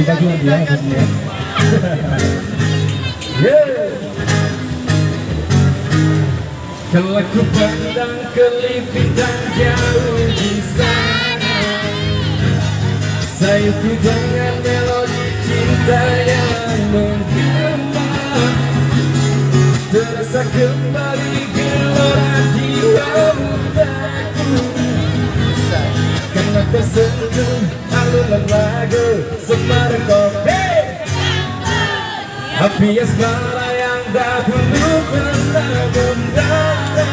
baju nanti ya habisnya. Yeah. Kalau ku pandang ke bintang jauh di sana, sayup dengan melodi cinta yang menggema, terasa kembali gelora jiwa mudaku, karena tersentuh alunan lagu Semarang Kopi. Api asmara yang dahulu pernah membara,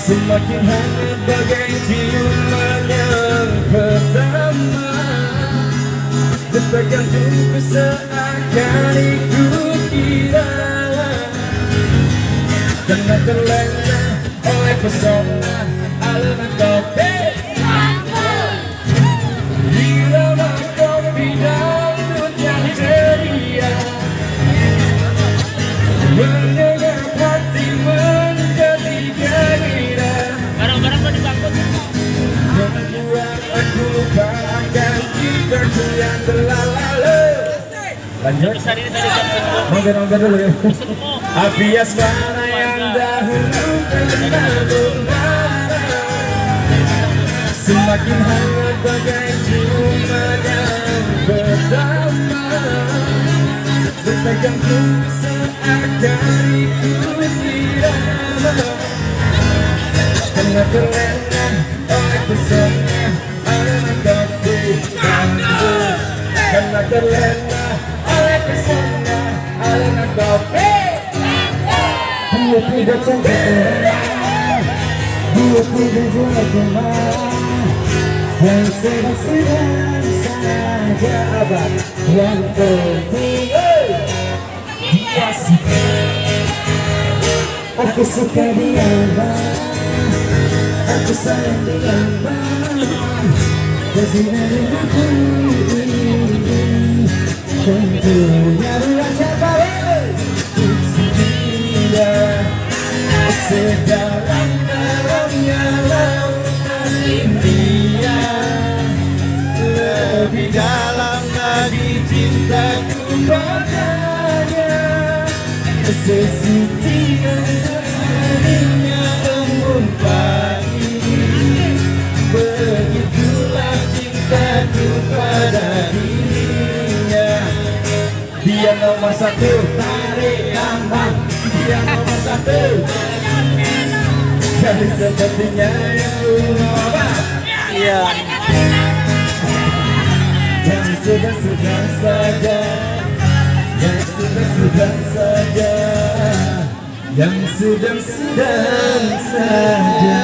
semakin hangat bagai ciuman yang pertama. Detak jantungku seakan ikut irama, karena terlena oleh pesona alunan kopi. Irama kopi dangdut yang ceria, mendengar hati menjadi gairah. Barang-barang mau dibangkut. Membuat aku lupakan cintaku yang telah lalu. Lanjut. Besar ini tadi kan Nongga dulu ya. semua. Api asmara yang dahulu pernah membara, semakin hangat bagai ciuman yang pertama. Detak jantung seakan ikut irama, karena terlena oleh pesona alunan kopi dangdut, karena terlena oleh pesona alunan kopi. Dia tidak cantik, dia tidak jelek, yang sedang-sedang saja abad. Yang penting dia suka, aku suka dia, aku sayang dia, kesini denganku ini tentunya bukan siapa dia, sedalam-dalamnya lautan India, lebih dalam lagi cintaku padanya, sesuci yang sebenarnya embun pagi. Begitulah cintaku pada dirinya. Dia nomor satu, tarik ambang. Dia nomor satu, jadi sepertinya yang lupa. Iya. Yang sudah saja, yang sudah saja, yang sudah saja.